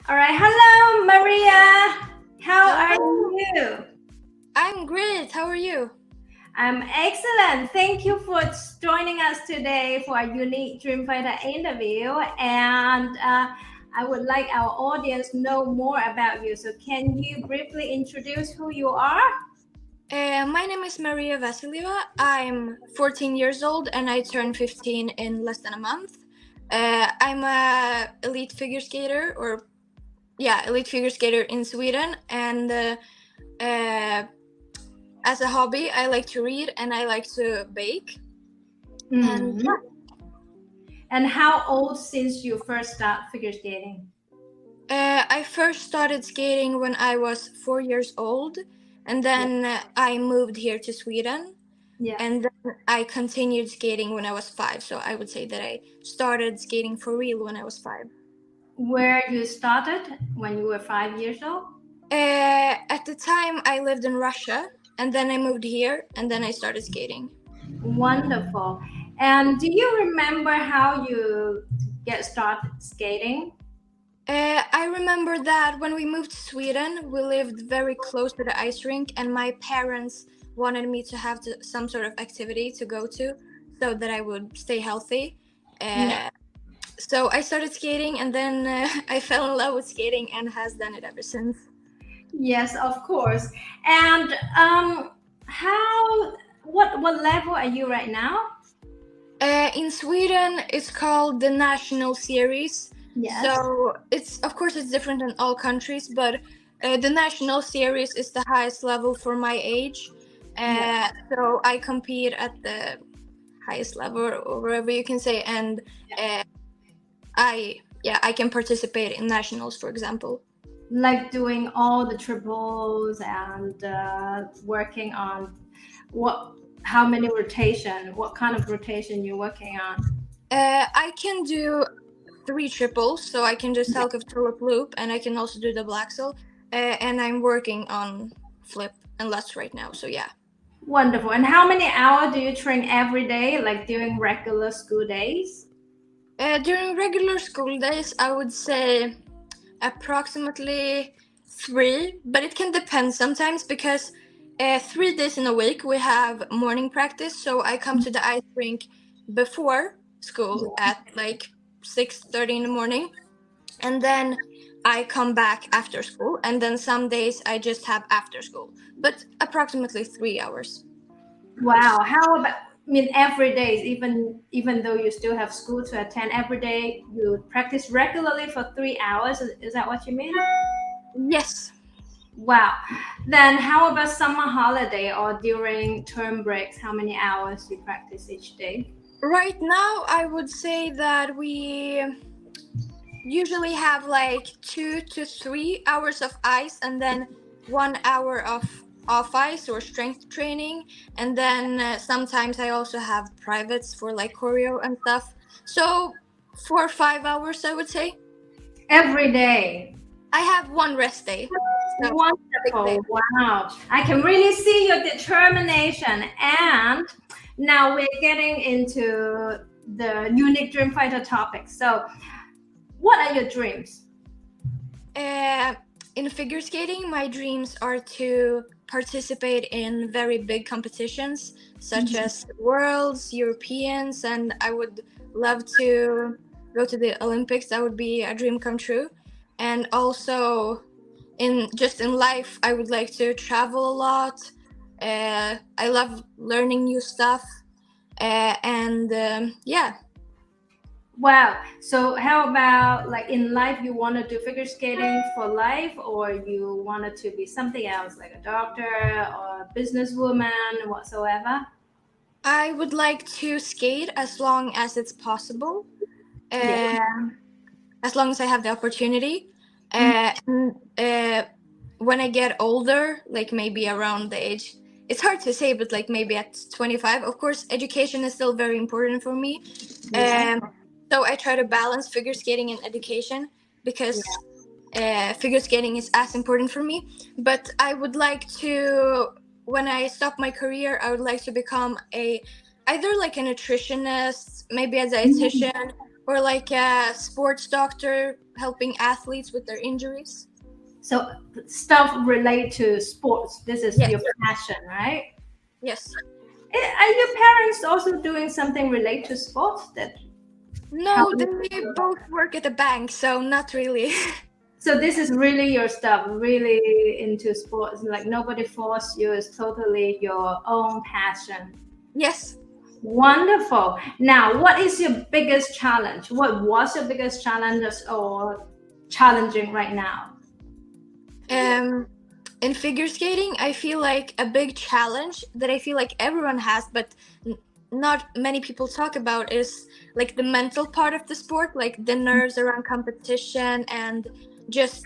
All right. Hello, Maria. How are Hello, you? I'm great. How are you? I'm excellent. Thank you for joining us today for a unique Dreamfighter interview. And I would like our audience to know more about you. So, can you briefly introduce who you are? My name is Maria Vassilieva. I'm 14 years old and I turned 15 in less than a month. I'm a elite figure skater, elite figure skater in Sweden. And as a hobby, I like to read and I like to bake. And Mhm. And how old since you first start figure skating? I first started skating when I was 4 years old, and then I moved here to Sweden. Yeah. And then I continued skating when I was 5. So I would say that I started skating for real when I was 5. Where you started when you were 5 years old? At the time, I lived in Russia, and then I moved here, and then I started skating. Wonderful. And do you remember how you get started skating? I remember that when we moved to Sweden, we lived very close to the ice rink, and my parents wanted me to have some sort of activity to go to so that I would stay healthy. Yeah. Uh, so I started skating, and then I fell in love with skating and has done it ever since. Yes, of course. And how what level are you right now? In Sweden, it's called the National Series. Yes. So it's, of course, it's different in all countries, but the National Series is the highest level for my age. Yeah. So I compete at the highest level, or wherever you can say, and uh, I can participate in nationals, for example. Like doing all the triples and working on what how many rotation, what kind of rotation you're working on? I can do 3 triples, so I can do Salchow tulip loop, and I can also do double axel. And I'm working on flip and lutz right now, so yeah. Wonderful. And how many hours do you train every day, like during regular school days? During regular school days, I would say approximately 3, but it can depend sometimes because 3 days in a week we have morning practice, so I come to the ice rink before school at like 6:30 in the morning, and then I come back after school, and then some days I just have after school, but approximately 3 hours. Wow. How about, I mean, every day, even though you still have school to attend, every day you practice regularly for 3 hours. Is that what you mean? Yes. Wow. Then how about summer holiday or during term breaks? How many hours you practice each day? Right now, I would say that we usually have like 2 to 3 hours of ice, and then 1 hour of off ice or strength training, and then sometimes I also have privates for like choreo and stuff. So 4 or 5 hours, I would say. Every day. I have one rest day, so 6 days. Wonderful. Wow. I can really see your determination. And now we're getting into the unique dream fighter topic. So, what are your dreams? Uh, in figure skating, my dreams are to participate in very big competitions such as Worlds, Europeans, and I would love to go to the Olympics. That would be a dream come true. And also, in life, I would like to travel a lot. I love learning new stuff, and yeah. Wow. So, how about like in life, you want to do figure skating for life, or you wanted to be something else, like a doctor or a businesswoman, whatsoever? I would like to skate as long as it's possible. Yeah. Uh, as long as I have the opportunity. Mhm. When I get older, like maybe around the age, it's hard to say, but like maybe at 25, of course, education is still very important for me. Yeah. So I try to balance figure skating and education because Yeah. figure skating is as important for me. But I would like to, when I stop my career, I would like to become either like a nutritionist, maybe a Mhm. dietitian, or like a sports doctor helping athletes with their injuries. So stuff related to sports. This is Yes. your passion, right? Yes. Are your parents also doing something related to sports that No, help you? they both work at a bank, so not really. So this is really your stuff, really into sports. Like nobody forced you. It's totally your own passion. Yes. Wonderful. Now, what is your biggest challenge? What was your biggest challenge or challenging right now? In figure skating, I feel like a big challenge that I feel like everyone has, but not many people talk about is like the mental part of the sport, like the nerves around competition and just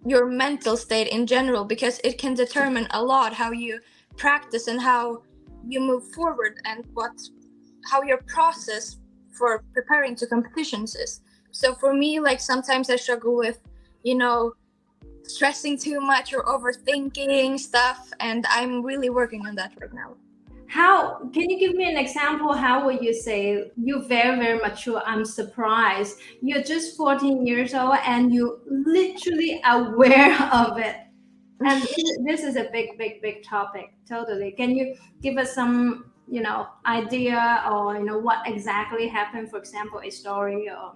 your mental state in general, because it can determine a lot how you practice and how you move forward and how your process for preparing to competitions is. So for me, like sometimes I struggle with, you know, stressing too much or overthinking stuff, and I'm really working on that right now. How can you give me an example? How would you say you're very, very mature? I'm surprised. You're just 14 years old and you literally aware of it. And this is a big, big, big topic. Totally. Can you give us some, idea or what exactly happened? For example, a story or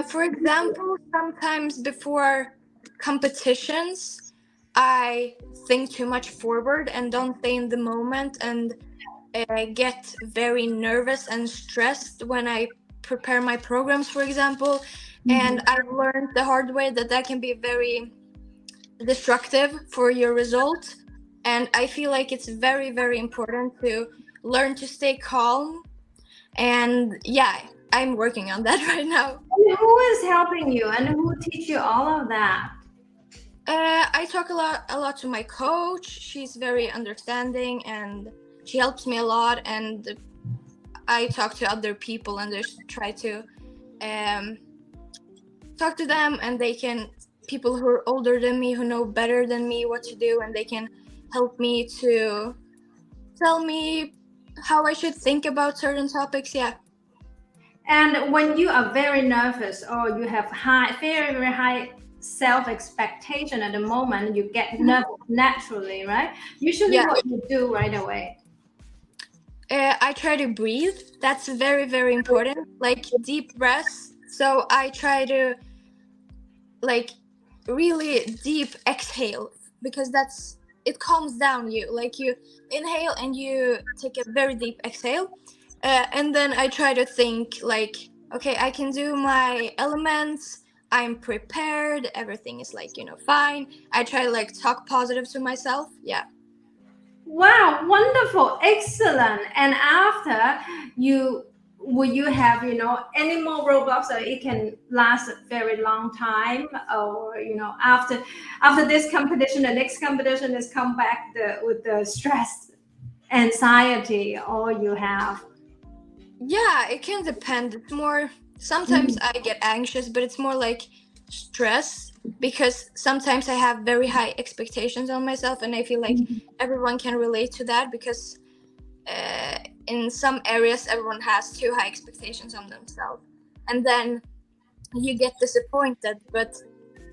For example, sometimes before competitions, I think too much forward and don't stay in the moment, and get very nervous and stressed when I prepare my programs, for example. And I've learned the hard way that that can be very destructive for your result. And I feel like it's very, very important to learn to stay calm. And yeah, I'm working on that right now. And who is helping you and who teach you all of that? I talk a lot to my coach. She's very understanding and she helps me a lot. And I talk to other people and just try to talk to them, and they can, people who are older than me, who know better than me what to do, and they can help me to tell me how I should think about certain topics. Yeah. And when you are very nervous or you have very, very high self expectation at the moment, you get nervous naturally, right? Usually, Yeah. what you do right away. I try to breathe. That's very, very important. Like deep breaths. So I try to like really deep exhale, because it calms down you. Like you inhale and you take a very deep exhale, and then I try to think like, okay, I can do my elements. I'm prepared. Everything is like, fine. I try to like talk positive to myself. Yeah. Wow, wonderful, excellent. And after will you have any more Roblox, or it can last a very long time, or after this competition, the next competition is come back with the stress, anxiety, all you have. Yeah, it can depend. It's more, sometimes I get anxious, but it's more like stress, because sometimes I have very high expectations on myself, and I feel like everyone can relate to that, because in some areas everyone has too high expectations on themselves, and then you get disappointed, but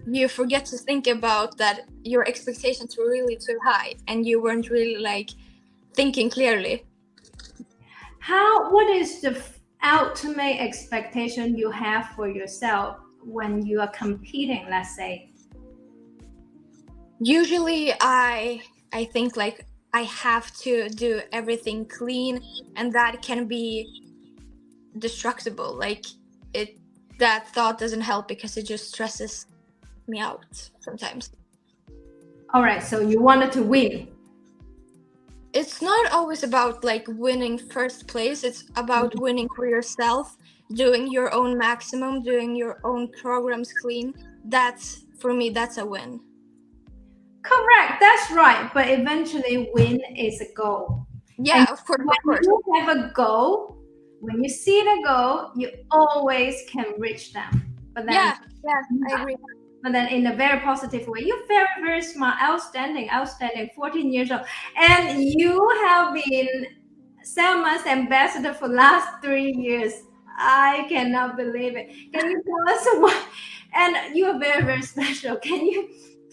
you forget to think about that your expectations were really too high and you weren't really like thinking clearly. What is the ultimate expectation you have for yourself when you are competing, let's say? Usually I think like I have to do everything clean, and that can be destructible. Like that thought doesn't help, because it just stresses me out sometimes. All right, so you wanted to win. It's not always about like winning first place. It's about winning for yourself, doing your own maximum, doing your own programs clean. That's, for me, that's a win. Correct, that's right. But eventually, win is a goal. Yeah, And of course, when of course. you have a goal, when you see the goal, you always can reach them. But then, Yeah, I agree. but then in a very positive way. You're very, very smart, outstanding, outstanding. 14 years old, and you have been XAMAS ambassador for last 3 years. I cannot believe it. Can you tell us why? And you are very, very special. Can you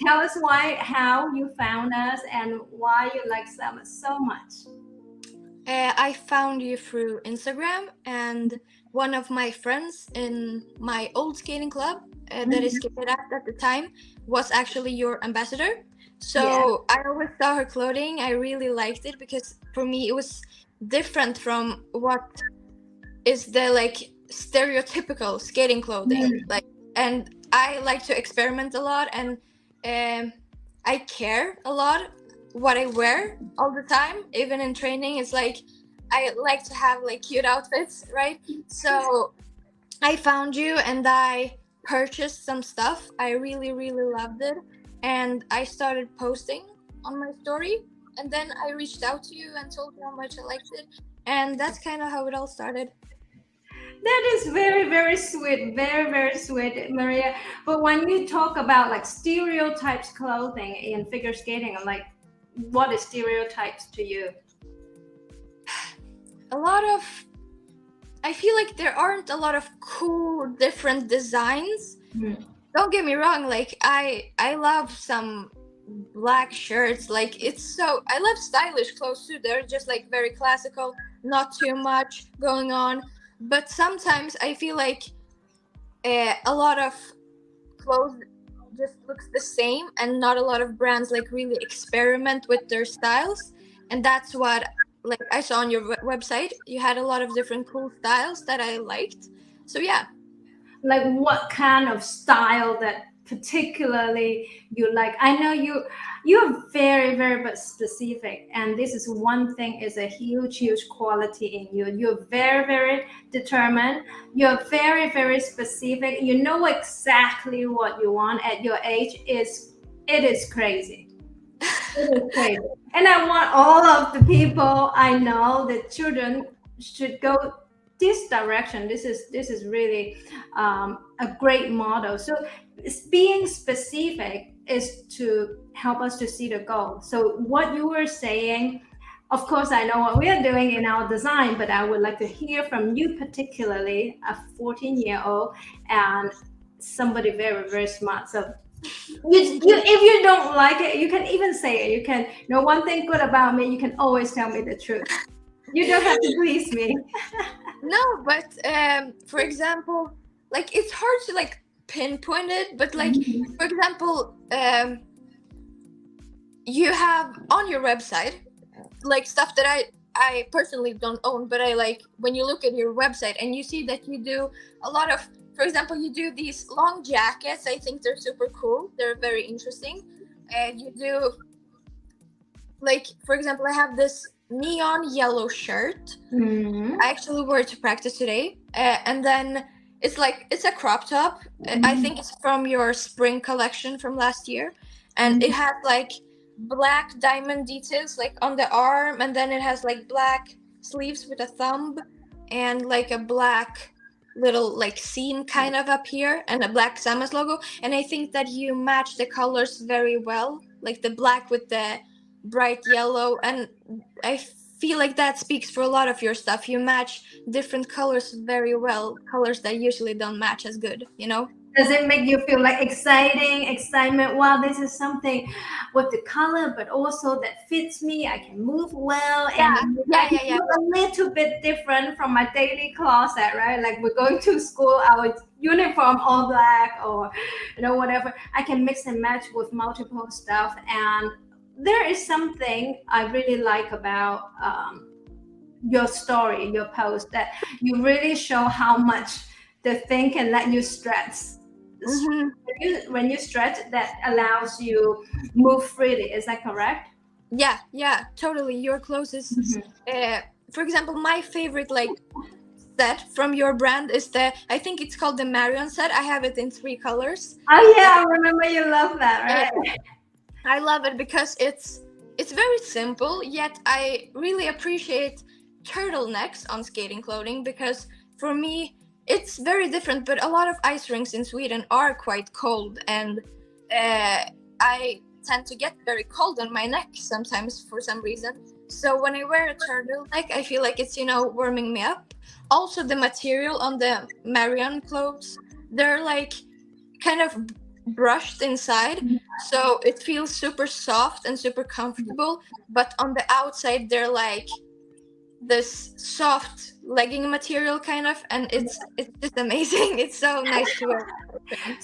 tell us how you found us and why you like XAMAS so much? I found you through Instagram, and one of my friends in my old skating club that I skated at the time was actually your ambassador. So I always saw her clothing. I really liked it because for me it was different from what is the like stereotypical skating clothing. Like, and I like to experiment a lot, and I care a lot what I wear all the time, even in training. It's like I like to have like cute outfits, right? So I found you and I purchased some stuff. I really, really loved it. And I started posting on my story. And then I reached out to you and told you how much I liked it. And that's kind of how it all started. That is very, very sweet. Very, very sweet, Maria. But when you talk about like stereotypes clothing in figure skating, like what is stereotypes to you? I feel like there aren't a lot of cool different designs. Don't get me wrong, like I love some black shirts. Like I love stylish clothes too. They're just like very classical, not too much going on. But sometimes I feel like a lot of clothes just looks the same, and not a lot of brands like really experiment with their styles. And that's what like I saw on your website. You had a lot of different cool styles that I liked. So yeah. Like what kind of style that particularly you like? I know you're very, very but specific, and this is one thing is a huge quality in you. You're very, very determined. You're very, very specific. You know exactly what you want at your age. It is crazy. It is crazy. And I want all of the people I know, the children, should go this direction. This is really a great model. So being specific is to help us to see the goal. So what you were saying, of course, I know what we are doing in our design, but I would like to hear from you, particularly a 14-year-old and somebody very, very smart. So if you don't like it, you can even say it. You can know one thing good about me. You can always tell me the truth. You don't have to please me. No, but for example, like it's hard to like pinpoint it, but like for example, you have on your website like stuff that I personally don't own, but I like when you look at your website and you see that you do a lot of, for example, you do these long jackets. I think they're super cool. They're very interesting. And you do like, for example, I have this neon yellow shirt. I actually wore it to practice today, and then it's a crop top. I think it's from your spring collection from last year, and it has like black diamond details like on the arm, and then it has like black sleeves with a thumb and like a black little like scene kind of up here and a black XAMAS logo. And I think that you match the colors very well, like the black with the bright yellow, and I feel like that speaks for a lot of your stuff. You match different colors very well, colors that usually don't match as good, you know? Does it make you feel like excitement? Wow, this is something with the color, but also that fits me. I can move well, and I feel a little bit different from my daily closet, right? Like we're going to school, our uniform all black, or whatever. I can mix and match with multiple stuff, and there is something I really like about your story, your post, that you really show how much the thing can let you stretch. When you stretch, that allows you move freely. Is that correct? Yeah, totally. Your clothes is, for example, my favorite like set from your brand is I think it's called the Marion set. I have it in 3 colors. Oh yeah, I remember you love that, right? I love it because it's very simple, yet I really appreciate turtlenecks on skating clothing, because for me it's very different, but a lot of ice rinks in Sweden are quite cold, and I tend to get very cold on my neck sometimes for some reason. So when I wear a turtleneck, I feel like it's, warming me up. Also, the material on the Marion clothes, they're like kind of brushed inside, so it feels super soft and super comfortable. But on the outside, they're like this soft legging material kind of, and it's just amazing. It's so nice to wear.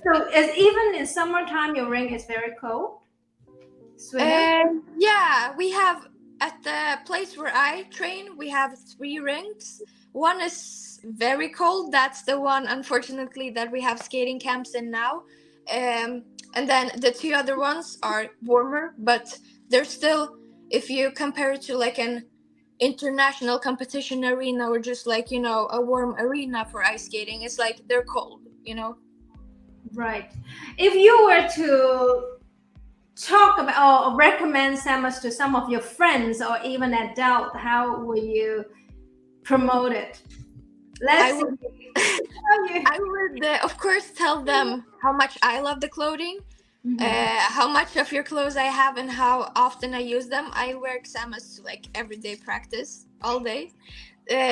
So as even in summertime, your ring is very cold. Sweden. Yeah, we have at the place where I train, we have 3 rinks. One is very cold. That's the one, unfortunately, that we have skating camps in now. And then the 2 other ones are warmer, but they're still, if you compare it to like an international competition arena or just like, a warm arena for ice skating, it's like they're cold. Right. If you were to talk about or recommend SAMAS to some of your friends or even adult, how will you promote it? Let's see. I would, of course, tell them how much I love the clothing, how much of your clothes I have, and how often I use them. I wear XAMAS to like everyday practice all day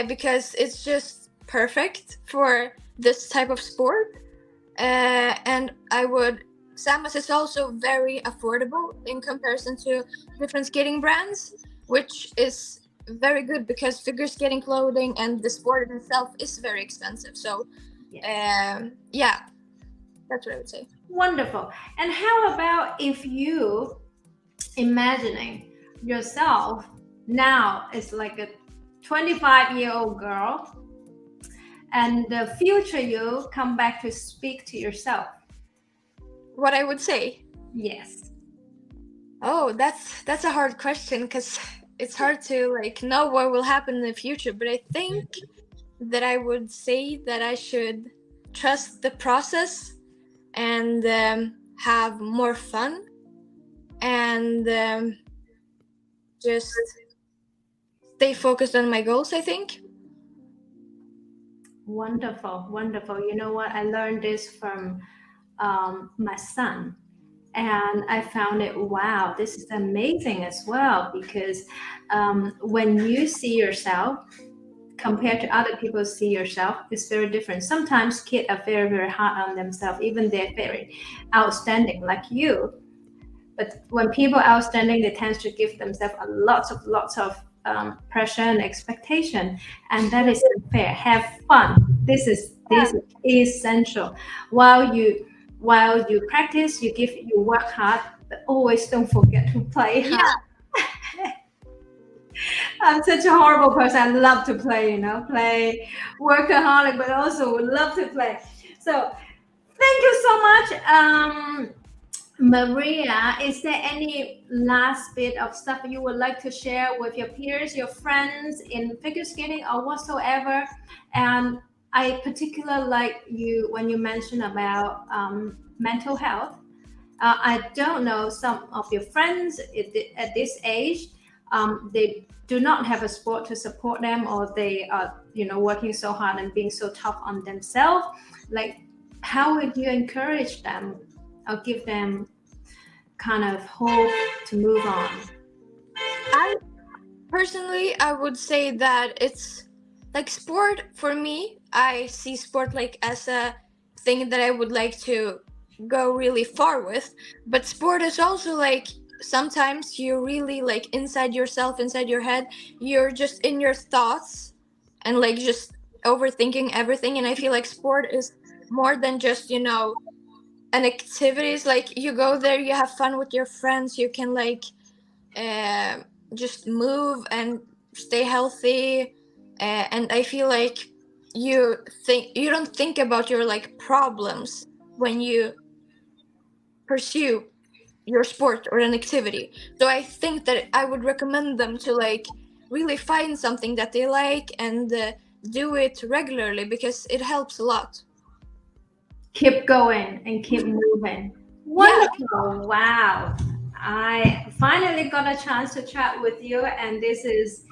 because it's just perfect for this type of sport. And XAMAS is also very affordable in comparison to different skating brands, which is very good because figure skating clothing and the sport itself is very expensive. So, yeah, that's what I would say. Wonderful. And how about if you imagining yourself now is like a 25-year-old girl, and the future you come back to speak to yourself? What I would say? Yes. Oh, that's a hard question because it's hard to like know what will happen in the future. But I think that I would say that I should trust the process and have more fun and just stay focused on my goals, I think. Wonderful, wonderful. You know what? I learned this from my son, and I found it, wow, this is amazing as well, because when you see yourself compared to other people see yourself, it's very different. Sometimes kids are very, very hard on themselves, even they're very outstanding like you. But when people are outstanding, they tend to give themselves a lots of pressure and expectation, and that is unfair. Have fun. This is essential. While you practice, you work hard, but always don't forget to play hard. Yeah. I'm such a horrible person. I love to play, play, workaholic, but also love to play. So thank you so much. Maria, is there any last bit of stuff you would like to share with your peers, your friends in figure skating or whatsoever? And I particularly like you when you mentioned about mental health. I don't know, some of your friends at this age, they do not have a sport to support them, or they are, working so hard and being so tough on themselves. Like, how would you encourage them or give them kind of hope to move on? I would say that it's like sport for me. I see sport like as a thing that I would like to go really far with. But sport is also like sometimes you're really like inside yourself, inside your head. You're just in your thoughts and like just overthinking everything. And I feel like sport is more than just, an activity. It's like you go there, you have fun with your friends, you can like just move and stay healthy, and I feel like you don't think about your like problems when you pursue your sport or an activity. So I think that I would recommend them to like really find something that they like and do it regularly because it helps a lot. Keep going and keep moving. Wonderful. Wow. I finally got a chance to chat with you, and this is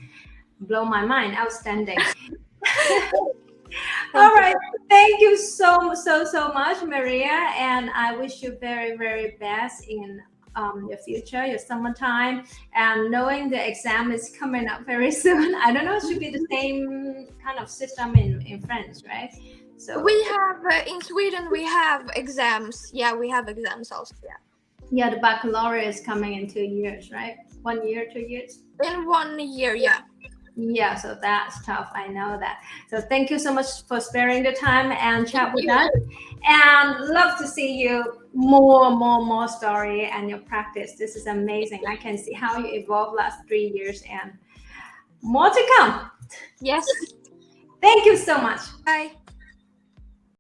blow my mind. Outstanding. All right. Thank you so much, Maria. And I wish you very, very best in your future, your summertime, and knowing the exam is coming up very soon. I don't know, it should be the same kind of system in France, right? So we have in Sweden we have exams. Yeah, we have exams also. yeah, the baccalaureate is coming in 2 years, right? 1 year, 2 years. In 1 year, yeah. Yeah, so that's tough. I know that. So thank you so much for sparing the time and chat with us. And love to see you more story and your practice. This is amazing. I can see how you evolved last 3 years and more to come. Yes. Thank you so much. Bye.